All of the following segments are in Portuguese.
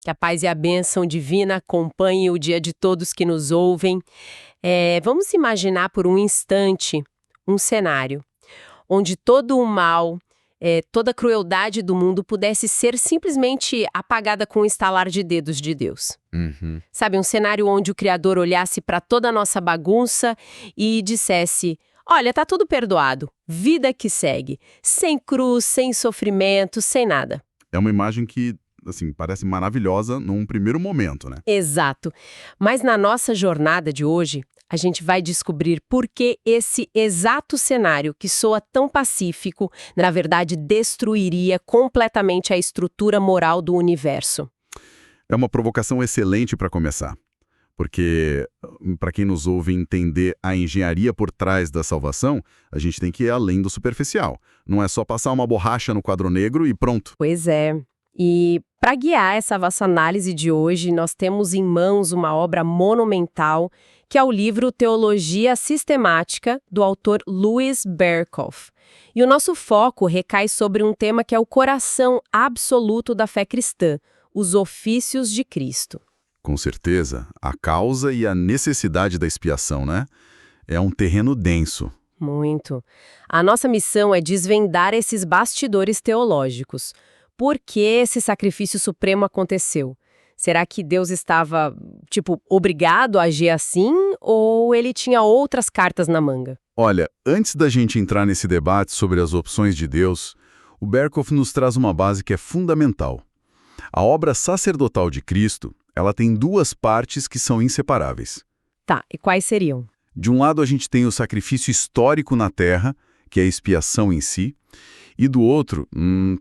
Que a paz e a bênção divina acompanhem o dia de todos que nos ouvem. Vamos imaginar por um instante um cenário onde todo o mal, toda a crueldade do mundo pudesse ser simplesmente apagada com o estalar de dedos de Deus. Uhum. Sabe, um cenário onde o Criador olhasse para toda a nossa bagunça e dissesse: olha, tá tudo perdoado, vida que segue, sem cruz, sem sofrimento, sem nada. É uma imagem que, assim, parece maravilhosa num primeiro momento, né? Exato. Mas na nossa jornada de hoje, a gente vai descobrir por que esse exato cenário que soa tão pacífico, na verdade, destruiria completamente a estrutura moral do universo. É uma provocação excelente para começar. Porque, para quem nos ouve entender a engenharia por trás da salvação, a gente tem que ir além do superficial. Não é só passar uma borracha no quadro negro e pronto. Pois é. E para guiar essa vossa análise de hoje, nós temos em mãos uma obra monumental, que é o livro Teologia Sistemática, do autor Louis Berkhof. E o nosso foco recai sobre um tema que é o coração absoluto da fé cristã, os ofícios de Cristo. Com certeza, a causa e a necessidade da expiação, né? É um terreno denso. Muito. A nossa missão é desvendar esses bastidores teológicos. Por que esse sacrifício supremo aconteceu? Será que Deus estava, obrigado a agir assim? Ou ele tinha outras cartas na manga? Olha, antes da gente entrar nesse debate sobre as opções de Deus, o Berkhof nos traz uma base que é fundamental. A obra sacerdotal de Cristo, ela tem duas partes que são inseparáveis. Tá, e quais seriam? De um lado, a gente tem o sacrifício histórico na terra, que é a expiação em si, e do outro,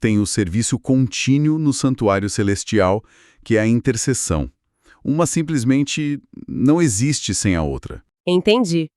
tem o serviço contínuo no santuário celestial, que é a intercessão. Uma simplesmente não existe sem a outra. Entendi.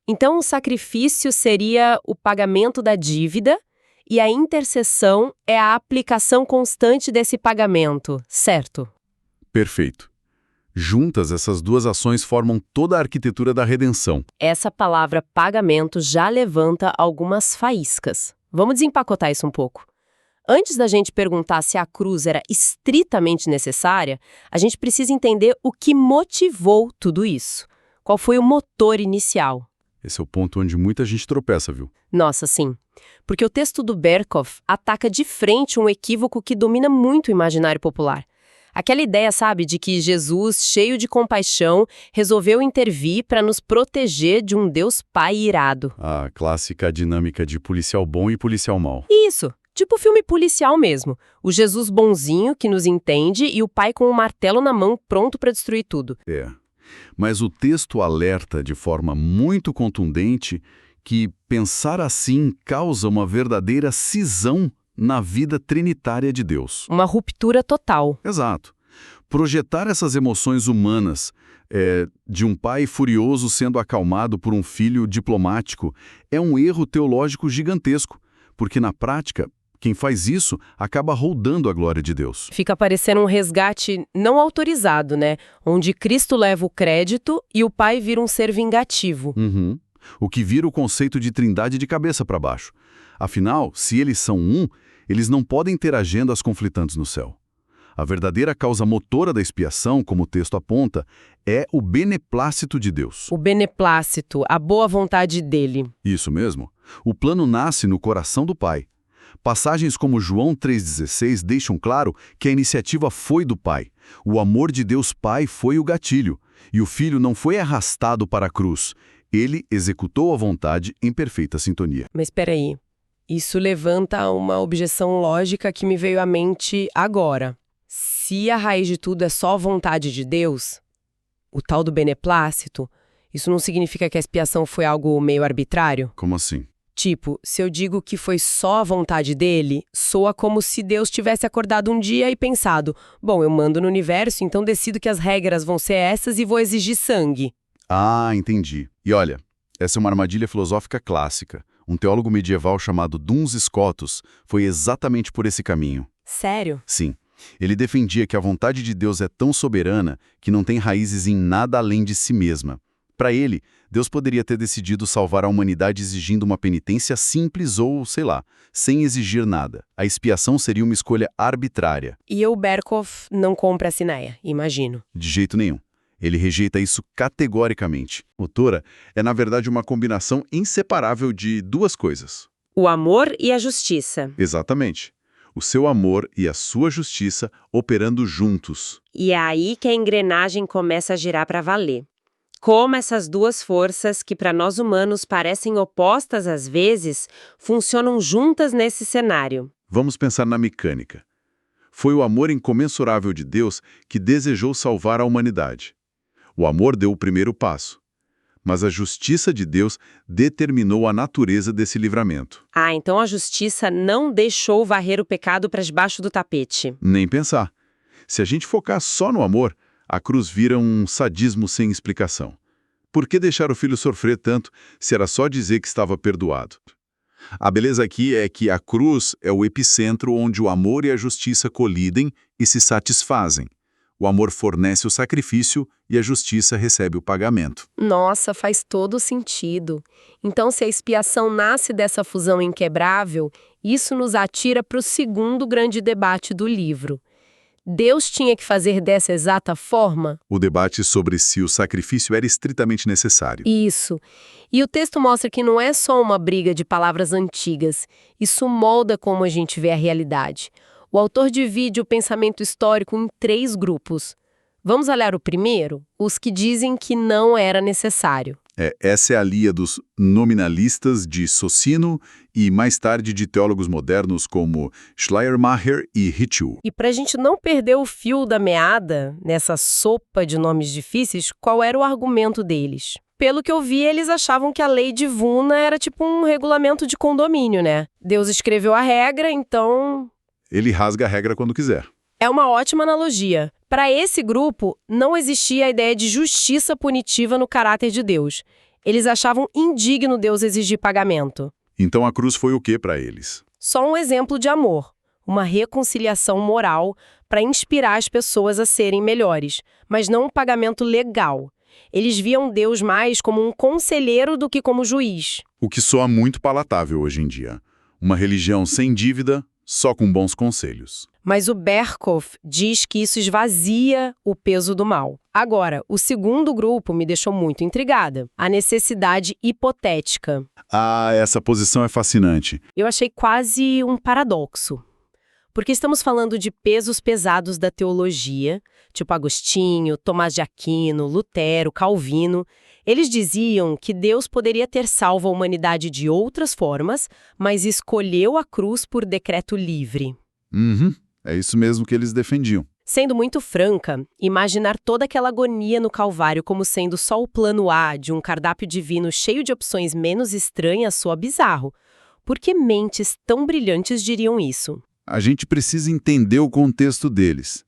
Então, o sacrifício seria o pagamento da dívida e a intercessão é a aplicação constante desse pagamento, certo? Perfeito. Juntas, essas duas ações formam toda a arquitetura da redenção. Essa palavra pagamento já levanta algumas faíscas. Vamos desempacotar isso um pouco. Antes da gente perguntar se a cruz era estritamente necessária, a gente precisa entender o que motivou tudo isso. Qual foi o motor inicial? Esse é o ponto onde muita gente tropeça, viu? Nossa, sim. Porque o texto do Berkhof ataca de frente um equívoco que domina muito o imaginário popular. Aquela ideia, sabe, de que Jesus, cheio de compaixão, resolveu intervir para nos proteger de um Deus Pai irado. A clássica dinâmica de policial bom e policial mau. Isso, tipo filme policial mesmo. O Jesus bonzinho que nos entende e o pai com um martelo na mão pronto para destruir tudo. Mas o texto alerta de forma muito contundente que pensar assim causa uma verdadeira cisão na vida trinitária de Deus. Uma ruptura total. Exato. Projetar essas emoções humanas de um pai furioso sendo acalmado por um filho diplomático é um erro teológico gigantesco, porque na prática, quem faz isso acaba roldando a glória de Deus. Fica parecendo um resgate não autorizado, né? Onde Cristo leva o crédito e o pai vira um ser vingativo. Uhum. O que vira o conceito de trindade de cabeça para baixo. Afinal, se eles são um, eles não podem ter agendas conflitantes no céu. A verdadeira causa motora da expiação, como o texto aponta, é o beneplácito de Deus. O beneplácito, a boa vontade dele. Isso mesmo. O plano nasce no coração do Pai. Passagens como João 3,16 deixam claro que a iniciativa foi do Pai. O amor de Deus Pai foi o gatilho, e o Filho não foi arrastado para a cruz. Ele executou a vontade em perfeita sintonia. Mas espera aí. Isso levanta uma objeção lógica que me veio à mente agora. Se a raiz de tudo é só a vontade de Deus, o tal do beneplácito, isso não significa que a expiação foi algo meio arbitrário? Como assim? Tipo, se eu digo que foi só a vontade dele, soa como se Deus tivesse acordado um dia e pensado: bom, eu mando no universo, então decido que as regras vão ser essas e vou exigir sangue. Ah, entendi. E olha, essa é uma armadilha filosófica clássica. Um teólogo medieval chamado Duns Scotus foi exatamente por esse caminho. Sério? Sim. Ele defendia que a vontade de Deus é tão soberana que não tem raízes em nada além de si mesma. Para ele, Deus poderia ter decidido salvar a humanidade exigindo uma penitência simples ou, sei lá, sem exigir nada. A expiação seria uma escolha arbitrária. E o Berkov não compra essa ideia, imagino. De jeito nenhum. Ele rejeita isso categoricamente. O Torá é, na verdade, uma combinação inseparável de duas coisas. O amor e a justiça. Exatamente. O seu amor e a sua justiça operando juntos. E é aí que a engrenagem começa a girar para valer. Como essas duas forças, que para nós humanos parecem opostas às vezes, funcionam juntas nesse cenário. Vamos pensar na mecânica. Foi o amor incomensurável de Deus que desejou salvar a humanidade. O amor deu o primeiro passo. Mas a justiça de Deus determinou a natureza desse livramento. Ah, então a justiça não deixou varrer o pecado para debaixo do tapete. Nem pensar. Se a gente focar só no amor, a cruz vira um sadismo sem explicação. Por que deixar o filho sofrer tanto se era só dizer que estava perdoado? A beleza aqui é que a cruz é o epicentro onde o amor e a justiça colidem e se satisfazem. O amor fornece o sacrifício e a justiça recebe o pagamento. Nossa, faz todo sentido. Então, se a expiação nasce dessa fusão inquebrável, isso nos atira para o segundo grande debate do livro. Deus tinha que fazer dessa exata forma? O debate sobre se o sacrifício era estritamente necessário. Isso. E o texto mostra que não é só uma briga de palavras antigas. Isso molda como a gente vê a realidade. O autor divide o pensamento histórico em 3 grupos. Vamos olhar o primeiro? Os que dizem que não era necessário. Essa é a linha dos nominalistas de Socino e mais tarde de teólogos modernos como Schleiermacher e Ritschl. E para a gente não perder o fio da meada, nessa sopa de nomes difíceis, qual era o argumento deles? Pelo que eu vi, eles achavam que a lei divina era tipo um regulamento de condomínio, né? Deus escreveu a regra, então... Ele rasga a regra quando quiser. É uma ótima analogia. Para esse grupo, não existia a ideia de justiça punitiva no caráter de Deus. Eles achavam indigno Deus exigir pagamento. Então a cruz foi o que para eles? Só um exemplo de amor, uma reconciliação moral para inspirar as pessoas a serem melhores, mas não um pagamento legal. Eles viam Deus mais como um conselheiro do que como juiz. O que soa muito palatável hoje em dia. Uma religião sem dívida, só com bons conselhos. Mas o Berkov diz que isso esvazia o peso do mal. Agora, o segundo grupo me deixou muito intrigada. A necessidade hipotética. Ah, essa posição é fascinante. Eu achei quase um paradoxo. Porque estamos falando de pesos pesados da teologia, tipo Agostinho, Tomás de Aquino, Lutero, Calvino. Eles diziam que Deus poderia ter salvo a humanidade de outras formas, mas escolheu a cruz por decreto livre. É isso mesmo que eles defendiam. Sendo muito franca, imaginar toda aquela agonia no Calvário como sendo só o plano A de um cardápio divino cheio de opções menos estranhas soa bizarro. Por que mentes tão brilhantes diriam isso? A gente precisa entender o contexto deles.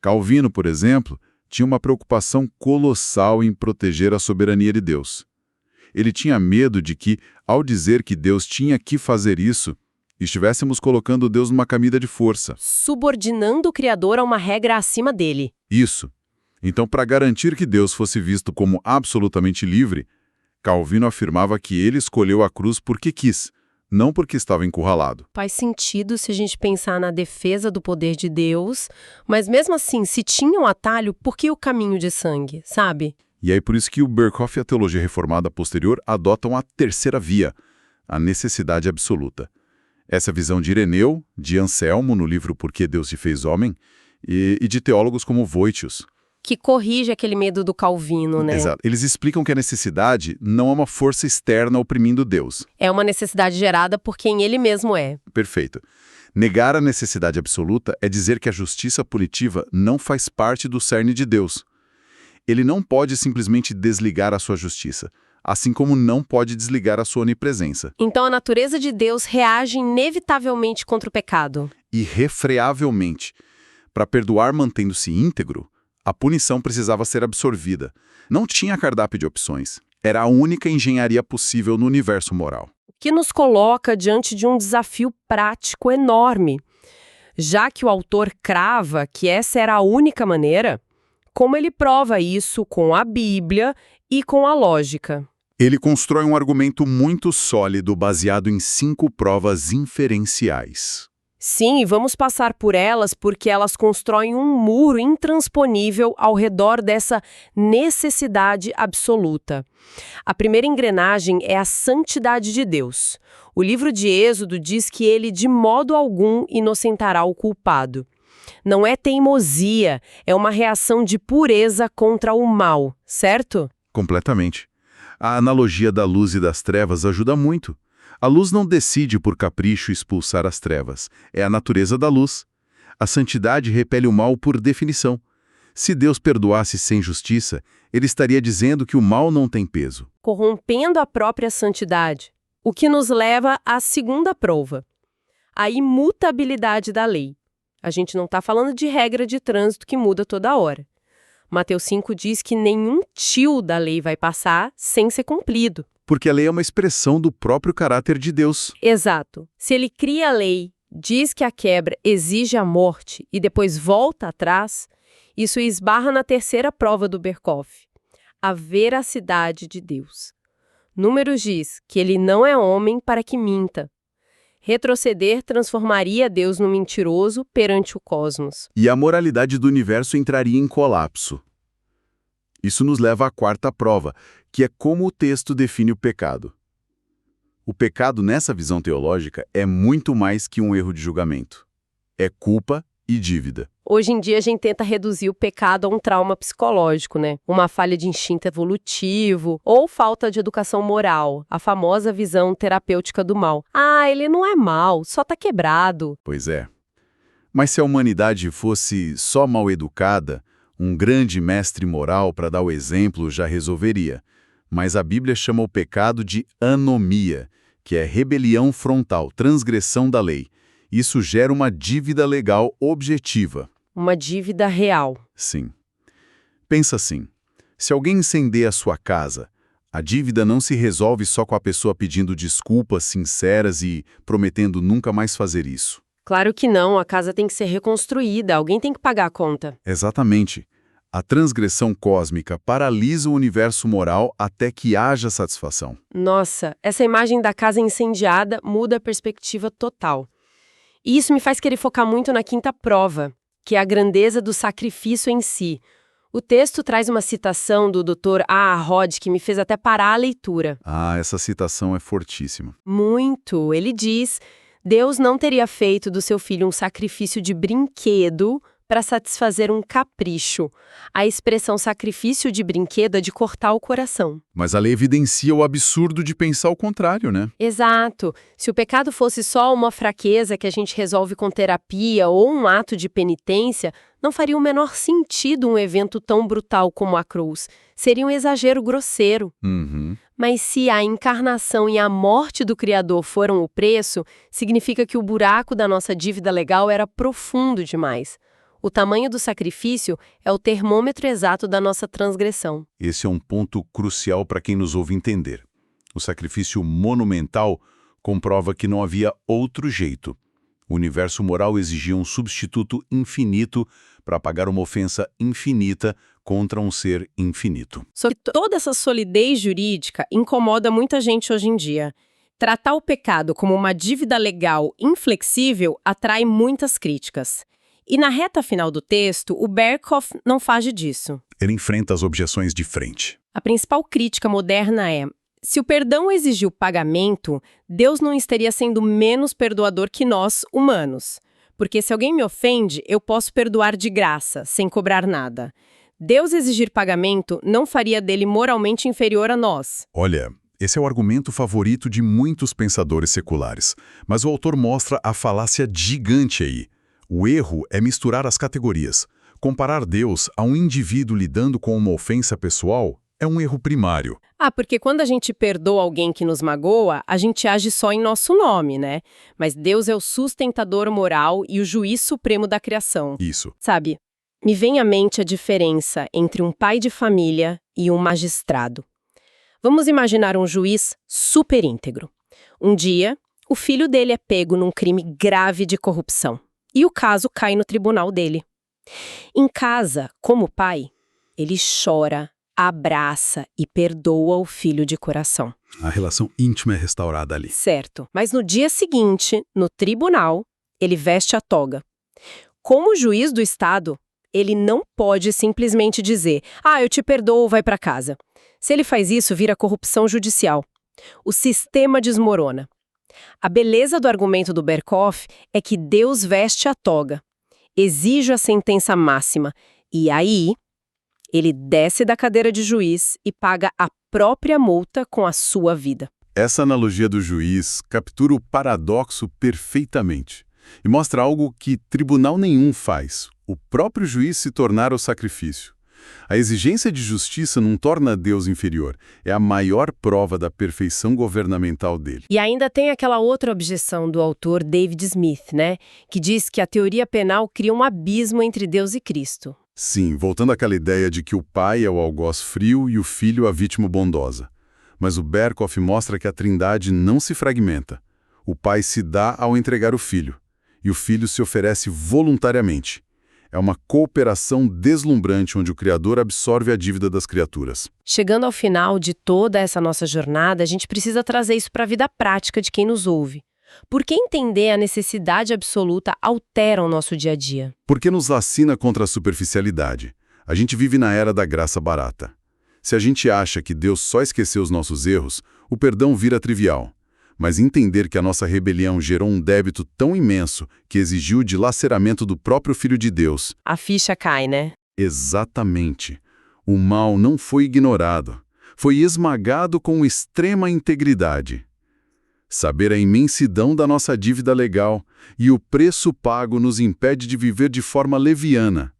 Calvino, por exemplo, tinha uma preocupação colossal em proteger a soberania de Deus. Ele tinha medo de que, ao dizer que Deus tinha que fazer isso, estivéssemos colocando Deus numa camisa de força. Subordinando o Criador a uma regra acima dele. Isso. Então, para garantir que Deus fosse visto como absolutamente livre, Calvino afirmava que ele escolheu a cruz porque quis, não porque estava encurralado. Faz sentido se a gente pensar na defesa do poder de Deus, mas mesmo assim, se tinha um atalho, por que o caminho de sangue, sabe? E é por isso que o Berkov e a teologia reformada posterior adotam a terceira via, a necessidade absoluta. Essa visão de Ireneu, de Anselmo, no livro Por que Deus se fez homem, e de teólogos como Voitius. Que corrige aquele medo do Calvino, né? Exato. Eles explicam que a necessidade não é uma força externa oprimindo Deus. É uma necessidade gerada por quem ele mesmo é. Perfeito. Negar a necessidade absoluta é dizer que a justiça punitiva não faz parte do cerne de Deus. Ele não pode simplesmente desligar a sua justiça, assim como não pode desligar a sua onipresença. Então a natureza de Deus reage inevitavelmente contra o pecado. Irrefreavelmente. Para perdoar mantendo-se íntegro, a punição precisava ser absorvida. Não tinha cardápio de opções. Era a única engenharia possível no universo moral. Que nos coloca diante de um desafio prático enorme. Já que o autor crava que essa era a única maneira, como ele prova isso com a Bíblia e com a lógica. Ele constrói um argumento muito sólido baseado em 5 provas inferenciais. Sim, e vamos passar por elas porque elas constroem um muro intransponível ao redor dessa necessidade absoluta. A primeira engrenagem é a santidade de Deus. O livro de Êxodo diz que ele de modo algum inocentará o culpado. Não é teimosia, é uma reação de pureza contra o mal, certo? Completamente. A analogia da luz e das trevas ajuda muito. A luz não decide por capricho expulsar as trevas. É a natureza da luz. A santidade repele o mal por definição. Se Deus perdoasse sem justiça, ele estaria dizendo que o mal não tem peso. Corrompendo a própria santidade. O que nos leva à segunda prova. A imutabilidade da lei. A gente não está falando de regra de trânsito que muda toda hora. Mateus 5 diz que nenhum tio da lei vai passar sem ser cumprido. Porque a lei é uma expressão do próprio caráter de Deus. Exato. Se ele cria a lei, diz que a quebra exige a morte e depois volta atrás, isso esbarra na terceira prova do Berkoff, a veracidade de Deus. Números diz que ele não é homem para que minta. Retroceder transformaria Deus no mentiroso perante o cosmos. E a moralidade do universo entraria em colapso. Isso nos leva à quarta prova, que é como o texto define o pecado. O pecado, nessa visão teológica, é muito mais que um erro de julgamento. É culpa e dívida. Hoje em dia a gente tenta reduzir o pecado a um trauma psicológico, né? Uma falha de instinto evolutivo ou falta de educação moral, a famosa visão terapêutica do mal. Ah, ele não é mal, só tá quebrado. Pois é. Mas se a humanidade fosse só mal educada, um grande mestre moral para dar o exemplo já resolveria. Mas a Bíblia chama o pecado de anomia, que é rebelião frontal, transgressão da lei. Isso gera uma dívida legal objetiva. Uma dívida real. Sim. Pensa assim, se alguém incendeia a sua casa, a dívida não se resolve só com a pessoa pedindo desculpas sinceras e prometendo nunca mais fazer isso. Claro que não, a casa tem que ser reconstruída, alguém tem que pagar a conta. Exatamente. A transgressão cósmica paralisa o universo moral até que haja satisfação. Nossa, essa imagem da casa incendiada muda a perspectiva total. E isso me faz querer focar muito na quinta prova, que é a grandeza do sacrifício em si. O texto traz uma citação do Dr. A. Rod que me fez até parar a leitura. Ah, essa citação é fortíssima. Muito. Ele diz: Deus não teria feito do seu filho um sacrifício de brinquedo para satisfazer um capricho. A expressão sacrifício de brinquedo é de cortar o coração. Mas a lei evidencia o absurdo de pensar o contrário, né? Exato. Se o pecado fosse só uma fraqueza que a gente resolve com terapia ou um ato de penitência, não faria o menor sentido um evento tão brutal como a cruz. Seria um exagero grosseiro. Mas se a encarnação e a morte do Criador foram o preço, significa que o buraco da nossa dívida legal era profundo demais. O tamanho do sacrifício é o termômetro exato da nossa transgressão. Esse é um ponto crucial para quem nos ouve entender. O sacrifício monumental comprova que não havia outro jeito. O universo moral exigia um substituto infinito para pagar uma ofensa infinita contra um ser infinito. Só que toda essa solidez jurídica incomoda muita gente hoje em dia. Tratar o pecado como uma dívida legal inflexível atrai muitas críticas. E na reta final do texto, o Berkoff não foge disso. Ele enfrenta as objeções de frente. A principal crítica moderna é: se o perdão exigiu pagamento, Deus não estaria sendo menos perdoador que nós, humanos. Porque se alguém me ofende, eu posso perdoar de graça, sem cobrar nada. Deus exigir pagamento não faria dele moralmente inferior a nós. Olha, esse é o argumento favorito de muitos pensadores seculares. Mas o autor mostra a falácia gigante aí. O erro é misturar as categorias. Comparar Deus a um indivíduo lidando com uma ofensa pessoal é um erro primário. Porque quando a gente perdoa alguém que nos magoa, a gente age só em nosso nome, né? Mas Deus é o sustentador moral e o juiz supremo da criação. Isso. Sabe, me vem à mente a diferença entre um pai de família e um magistrado. Vamos imaginar um juiz super íntegro. Um dia, o filho dele é pego num crime grave de corrupção. E o caso cai no tribunal dele. Em casa, como pai, ele chora, abraça e perdoa o filho de coração. A relação íntima é restaurada ali. Certo. Mas no dia seguinte, no tribunal, ele veste a toga. Como juiz do Estado, ele não pode simplesmente dizer: eu te perdoo, vai para casa. Se ele faz isso, vira corrupção judicial. O sistema desmorona. A beleza do argumento do Berkoff é que Deus veste a toga, exige a sentença máxima, e aí ele desce da cadeira de juiz e paga a própria multa com a sua vida. Essa analogia do juiz captura o paradoxo perfeitamente e mostra algo que tribunal nenhum faz: o próprio juiz se tornar o sacrifício. A exigência de justiça não torna Deus inferior, é a maior prova da perfeição governamental dele. E ainda tem aquela outra objeção do autor David Smith, né? Que diz que a teoria penal cria um abismo entre Deus e Cristo. Sim, voltando àquela ideia de que o pai é o algoz frio e o filho a vítima bondosa. Mas o Berkoff mostra que a trindade não se fragmenta. O pai se dá ao entregar o filho, e o filho se oferece voluntariamente. É uma cooperação deslumbrante onde o Criador absorve a dívida das criaturas. Chegando ao final de toda essa nossa jornada, a gente precisa trazer isso para a vida prática de quem nos ouve. Por que entender a necessidade absoluta altera o nosso dia a dia? Porque nos vacina contra a superficialidade. A gente vive na era da graça barata. Se a gente acha que Deus só esqueceu os nossos erros, o perdão vira trivial. Mas entender que a nossa rebelião gerou um débito tão imenso que exigiu o dilaceramento do próprio Filho de Deus. A ficha cai, né? Exatamente. O mal não foi ignorado. Foi esmagado com extrema integridade. Saber a imensidão da nossa dívida legal e o preço pago nos impede de viver de forma leviana.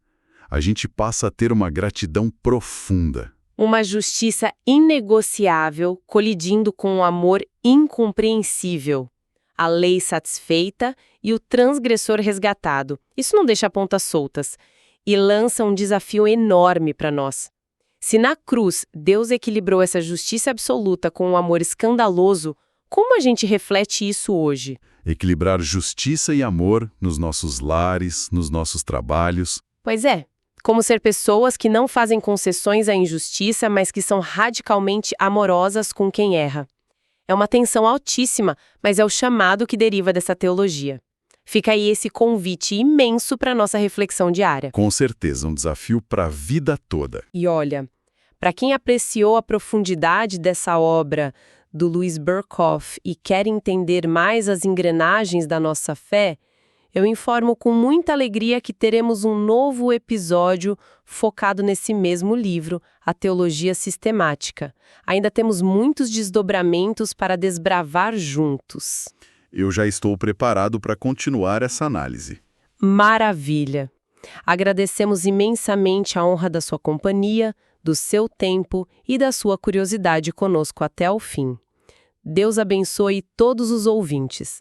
A gente passa a ter uma gratidão profunda. Uma justiça inegociável colidindo com um amor incompreensível. A lei satisfeita e o transgressor resgatado. Isso não deixa pontas soltas e lança um desafio enorme para nós. Se na cruz Deus equilibrou essa justiça absoluta com um amor escandaloso, como a gente reflete isso hoje? Equilibrar justiça e amor nos nossos lares, nos nossos trabalhos. Pois é. Como ser pessoas que não fazem concessões à injustiça, mas que são radicalmente amorosas com quem erra. É uma tensão altíssima, mas é o chamado que deriva dessa teologia. Fica aí esse convite imenso para a nossa reflexão diária. Com certeza, um desafio para a vida toda. E olha, para quem apreciou a profundidade dessa obra do Louis Berkoff e quer entender mais as engrenagens da nossa fé, eu informo com muita alegria que teremos um novo episódio focado nesse mesmo livro, A Teologia Sistemática. Ainda temos muitos desdobramentos para desbravar juntos. Eu já estou preparado para continuar essa análise. Maravilha! Agradecemos imensamente a honra da sua companhia, do seu tempo e da sua curiosidade conosco até o fim. Deus abençoe todos os ouvintes.